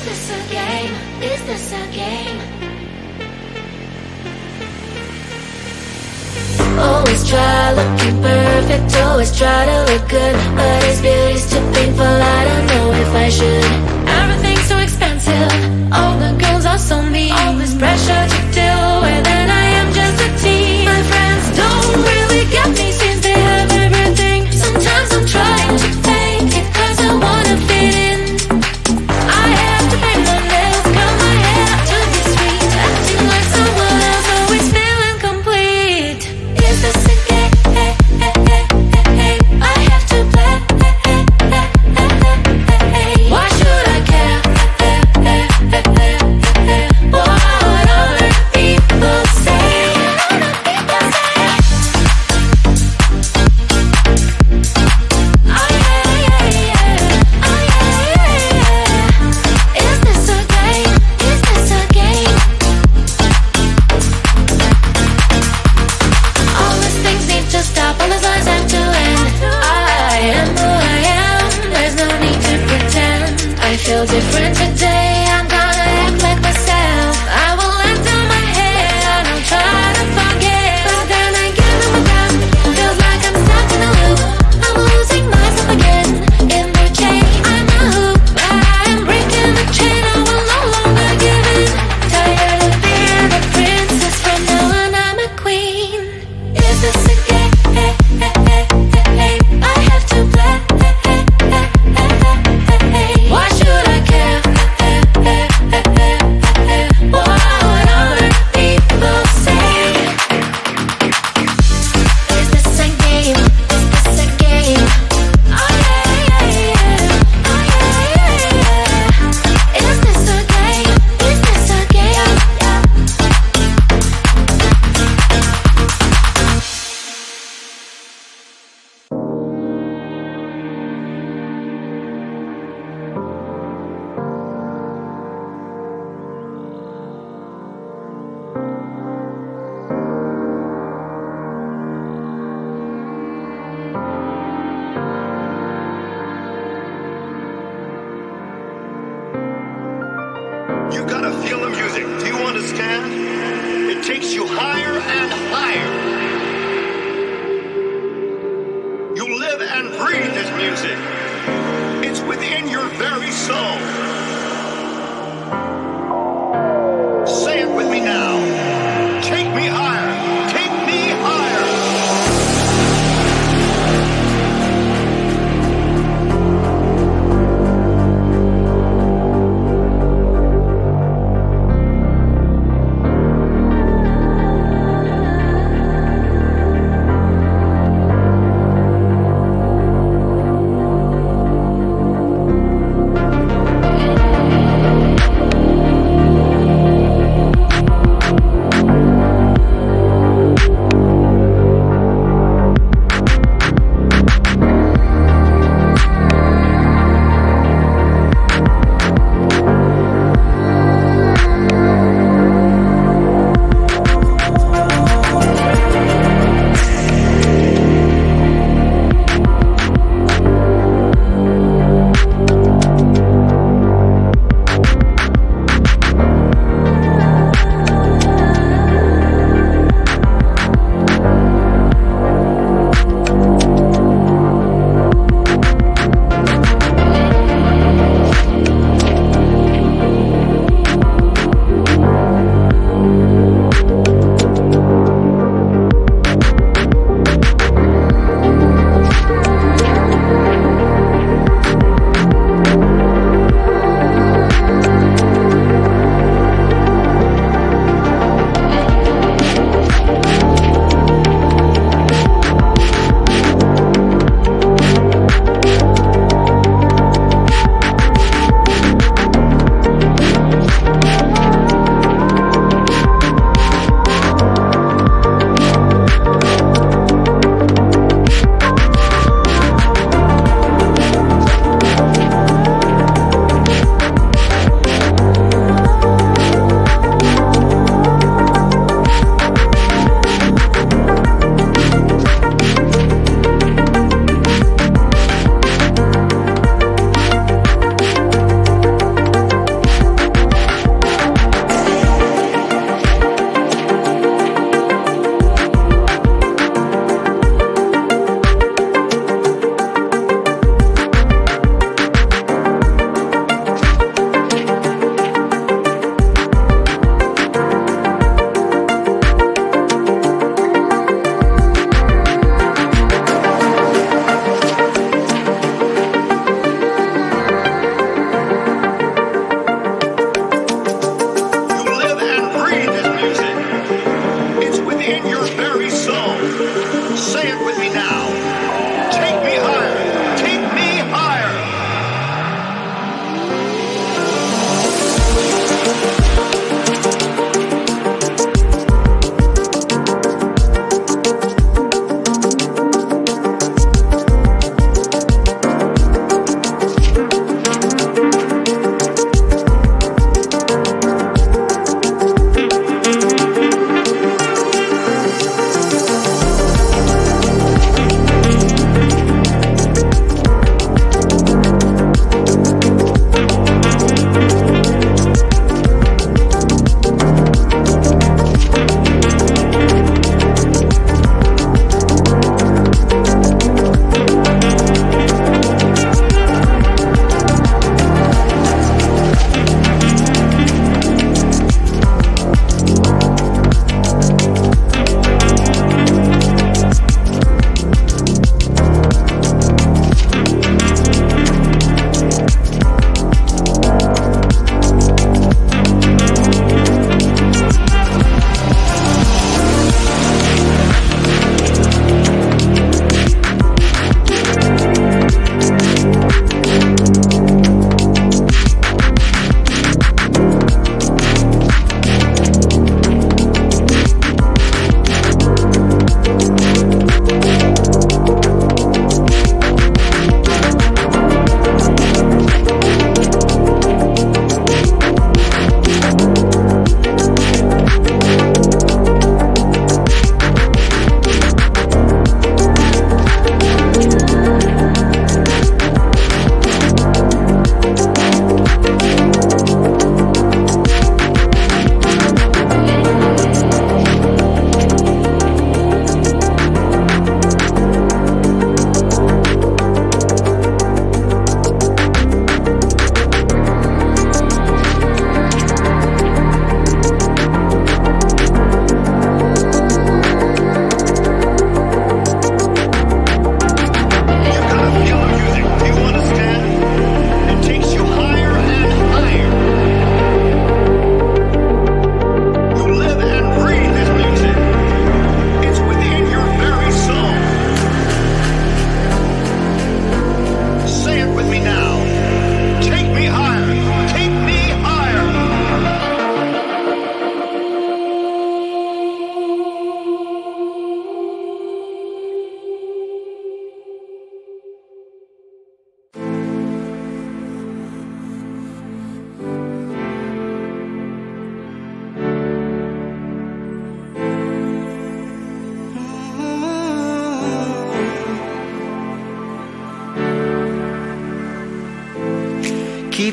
this a game? Is this a game? Always try looking perfect, always try to look good, but his beauty's too painful, I don't know if I should. Everything's so expensive, all the girls are so mean, all this pressure to deal with, and I am just a teen. My friends don't really get me since they have everything. Sometimes I'm trying to fake it cause I wanna fit in. I have to paint my nails, curl my hair to be sweet, acting like someone else, always feeling complete. Is this a game? I have to play. Why should I care? What other people say? Is this a game? Is this a game? All these things need to stop, all the signs have to end. I am who I am, there's no need to pretend. I feel different today, I'm gonna act like myself. I will let down my head, I don't try to forget. But then again, I'm down, feels like I'm stuck in a loop. I'm losing myself again, in the chain, I'm a hoop. I am breaking the chain, I will no longer give in. Tired of being a princess, from now on I'm a queen. Is this a game? I have to play. Why should I care? What other people say? Is this a game? Is this a game? Oh yeah, yeah, yeah. Oh yeah, yeah, yeah. Is this a game? Is this a game? You gotta feel the music. Do you understand? It takes you higher and higher. You live and breathe this music. It's within your very soul. Say it with me now. Take me higher. Take me higher.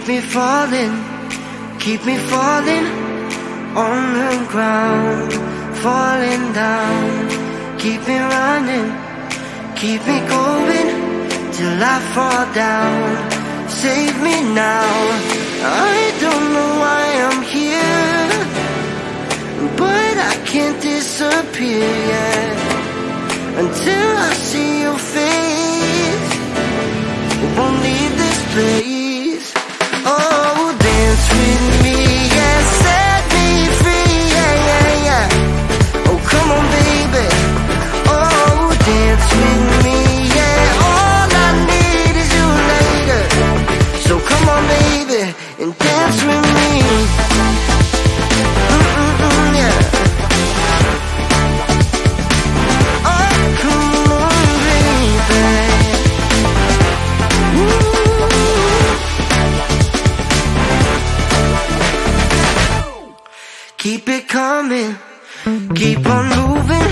me falling, keep me falling on the ground, falling down. Keep me running, keep me going till I fall down. Save me now. I don't know why I'm here, but I can't disappear yet until I see your face. Won't leave this place. Oh, dance with me, yeah, set me free, yeah, yeah, yeah. Oh, come on, baby. Oh, dance with me, yeah. All I need is you later. So come on, baby, and dance with me. Yeah. Oh, come on, baby. Keep it coming, keep on moving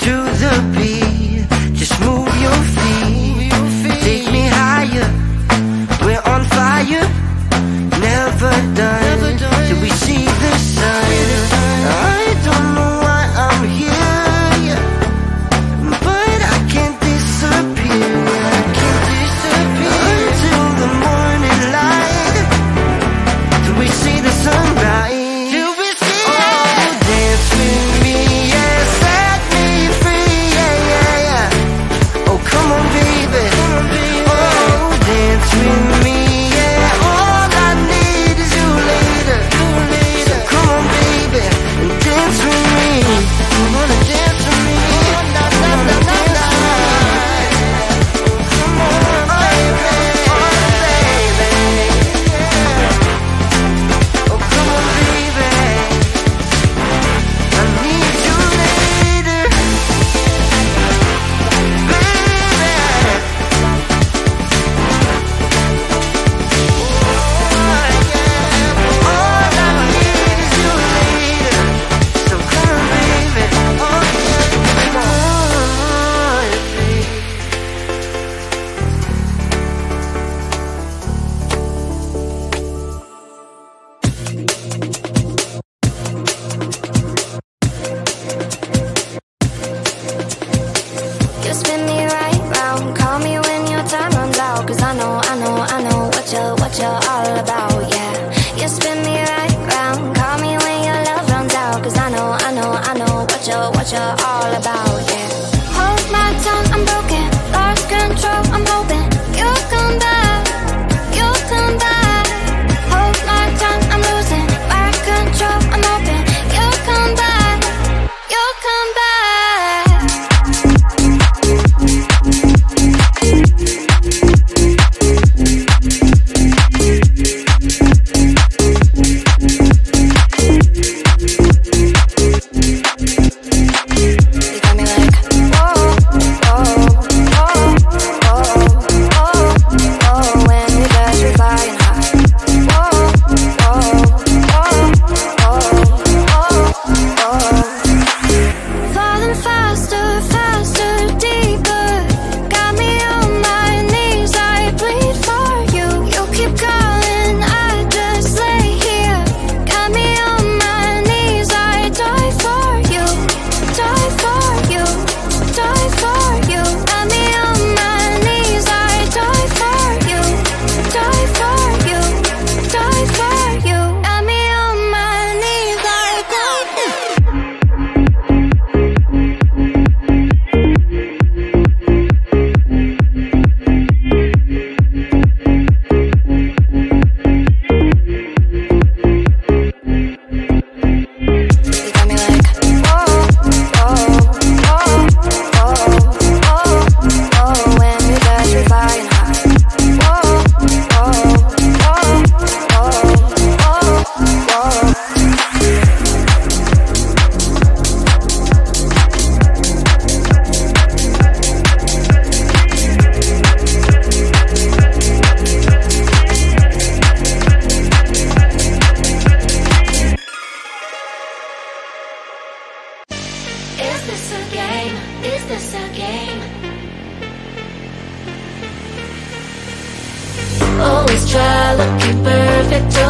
to the beat. Just move your feet, take me higher. We're on fire, never done till we see the sun. I don't know why I'm here, but I can't disappear. I can't disappear until the morning light, till we see the sunrise.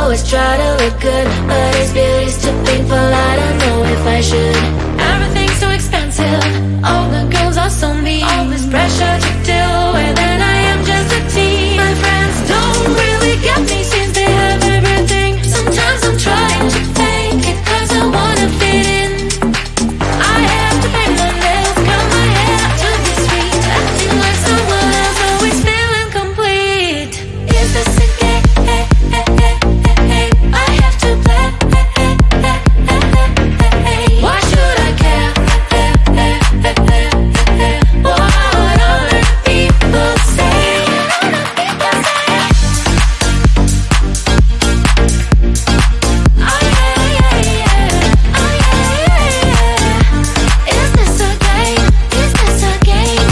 always try to look good, but his beauty's too painful, I don't know if I should. Everything's so expensive, all the girls are so mean, all this pressure to deal with, and I am just a teen. My friends don't really get me since they have everything. Sometimes I'm trying to fake it cause I wanna fit in. I have to pay my nails, cut my hair to be sweet, acting like someone else, always feeling complete. Is this a game? I have to play. Why should I care? What other people say? Oh yeah. Is this a game? Is this a game?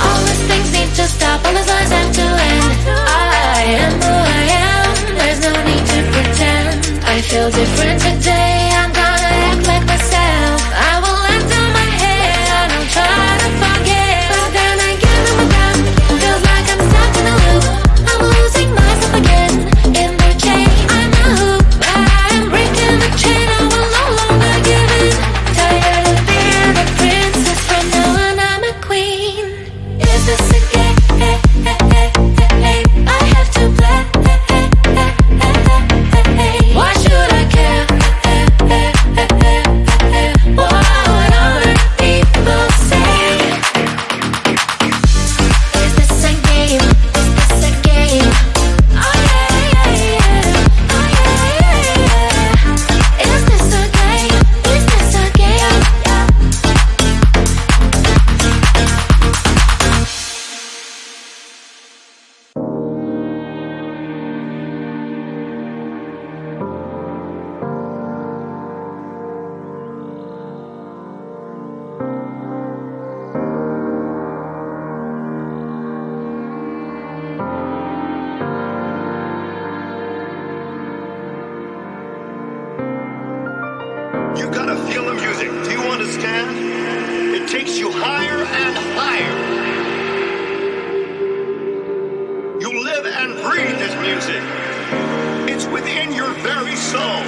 All these things need to stop, all these lies have to end. I am who I am, there's no need to pretend. I feel different today, I'm gonna act like myself. I will let down my head, I don't try to forget. But then again, I'm down, feels like I'm stuck in a loop. I'm losing myself again, in the chain. I'm a hoop, but I am breaking the chain, I will no longer give in. Tired of being a princess, from now on I'm a queen. Is this a game? I have to play. Why should I care? What other people say? Is this a game? Is this a game? Oh yeah. Oh yeah. Is this a game? Is this a game? You gotta feel the music. Do you understand? It takes you higher and higher. You live and breathe this music. It's within your very soul.